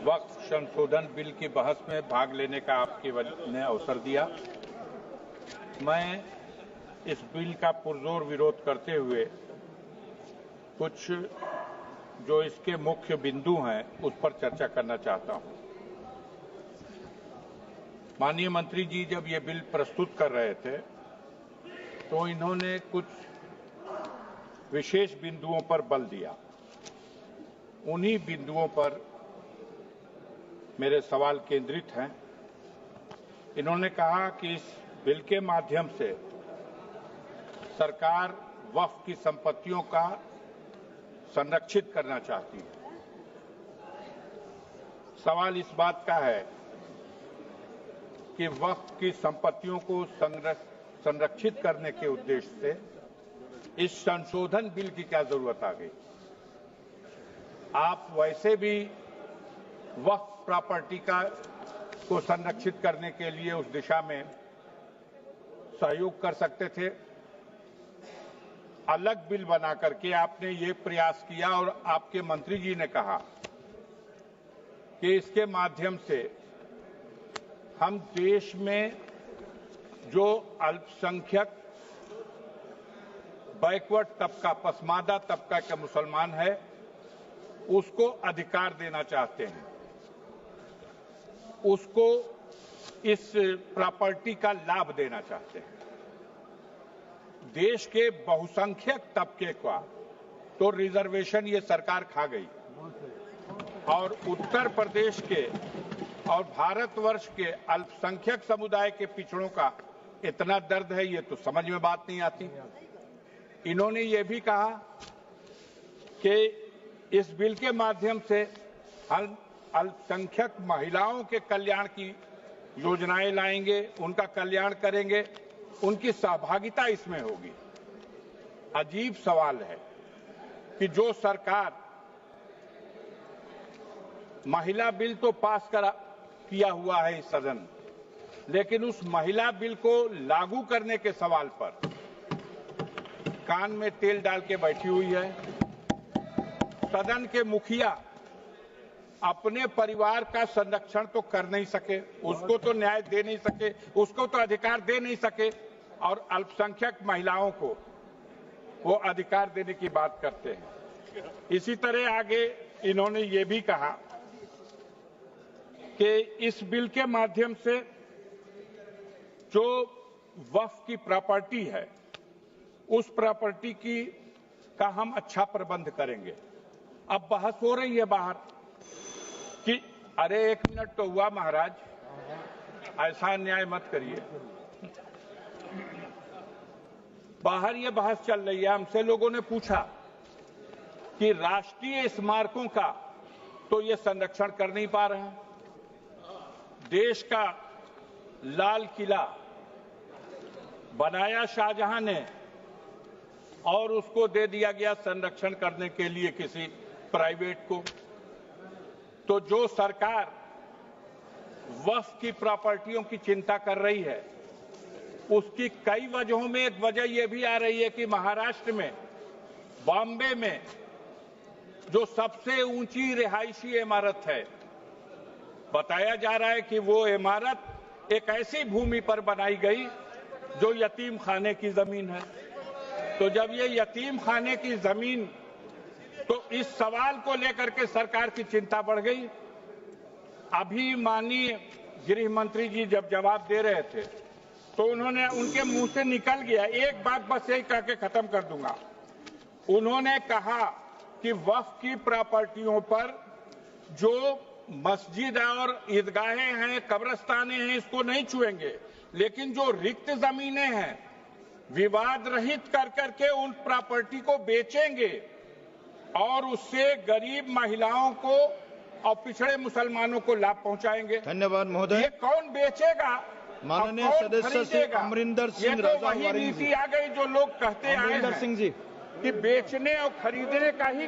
वक्फ संशोधन बिल की बहस में भाग लेने का आपके ने अवसर दिया। मैं इस बिल का पुरजोर विरोध करते हुए कुछ जो इसके मुख्य बिंदु हैं उस पर चर्चा करना चाहता हूं। माननीय मंत्री जी जब ये बिल प्रस्तुत कर रहे थे तो इन्होंने कुछ विशेष बिंदुओं पर बल दिया। उन्हीं बिंदुओं पर मेरे सवाल केंद्रित हैं। इन्होंने कहा कि इस बिल के माध्यम से सरकार वक्फ की संपत्तियों का संरक्षित करना चाहती है। सवाल इस बात का है कि वक्फ की संपत्तियों को संरक्षित करने के उद्देश्य से इस संशोधन बिल की क्या जरूरत आ गई। आप वैसे भी वक्फ प्रॉपर्टी को संरक्षित करने के लिए उस दिशा में सहयोग कर सकते थे। अलग बिल बना करके आपने ये प्रयास किया और आपके मंत्री जी ने कहा कि इसके माध्यम से हम देश में जो अल्पसंख्यक बैकवर्ड तबका, पसमादा तबका के मुसलमान है उसको अधिकार देना चाहते हैं, उसको इस प्रॉपर्टी का लाभ देना चाहते हैं। देश के बहुसंख्यक तबके का तो रिजर्वेशन ये सरकार खा गई और उत्तर प्रदेश के और भारतवर्ष के अल्पसंख्यक समुदाय के पिछड़ों का इतना दर्द है, ये तो समझ में बात नहीं आती। इन्होंने ये भी कहा कि इस बिल के माध्यम से हम अल्पसंख्यक महिलाओं के कल्याण की योजनाएं लाएंगे, उनका कल्याण करेंगे, उनकी सहभागिता इसमें होगी। अजीब सवाल है कि जो सरकार महिला बिल तो पास किया हुआ है इस सदन, लेकिन उस महिला बिल को लागू करने के सवाल पर कान में तेल डाल के बैठी हुई है। सदन के मुखिया अपने परिवार का संरक्षण तो कर नहीं सके, उसको तो न्याय दे नहीं सके, उसको तो अधिकार दे नहीं सके, और अल्पसंख्यक महिलाओं को वो अधिकार देने की बात करते हैं। इसी तरह आगे इन्होंने ये भी कहा कि इस बिल के माध्यम से जो वक्फ की प्रॉपर्टी है उस प्रॉपर्टी का हम अच्छा प्रबंध करेंगे। अब बहस हो रही है बाहर कि अरे एक मिनट तो हुआ महाराज, ऐसा अन्याय मत करिए। बाहर ये बहस चल रही है। हमसे लोगों ने पूछा कि राष्ट्रीय स्मारकों का तो ये संरक्षण कर नहीं पा रहे हैं। देश का लाल किला बनाया शाहजहां ने और उसको दे दिया गया संरक्षण करने के लिए किसी प्राइवेट को। तो जो सरकार वक्फ की प्रॉपर्टियों की चिंता कर रही है उसकी कई वजहों में एक वजह यह भी आ रही है कि महाराष्ट्र में, बॉम्बे में जो सबसे ऊंची रिहायशी इमारत है, बताया जा रहा है कि वो इमारत एक ऐसी भूमि पर बनाई गई जो यतीम खाने की जमीन है। तो जब ये यतीम खाने की जमीन, तो इस सवाल को लेकर के सरकार की चिंता बढ़ गई। अभी माननीय गृह मंत्री जी जब जवाब दे रहे थे तो उन्होंने, उनके मुंह से निकल गया, एक बात बस यही कह के खत्म कर दूंगा। उन्होंने कहा कि वक्फ की प्रॉपर्टियों पर जो मस्जिद और ईदगाहें हैं, कब्रस्तानें हैं, इसको नहीं छुएंगे, लेकिन जो रिक्त जमीनें हैं विवाद रहित कर करके उन प्रॉपर्टी को बेचेंगे और उससे गरीब महिलाओं को और पिछड़े मुसलमानों को लाभ पहुंचाएंगे। धन्यवाद महोदय। ये कौन बेचेगा? माननीय सदस्य श्री अमरिंदर सिंह ये तो वही नीति आ गई जो लोग कहते आए हैं सिंह जी कि बेचने और खरीदने का ही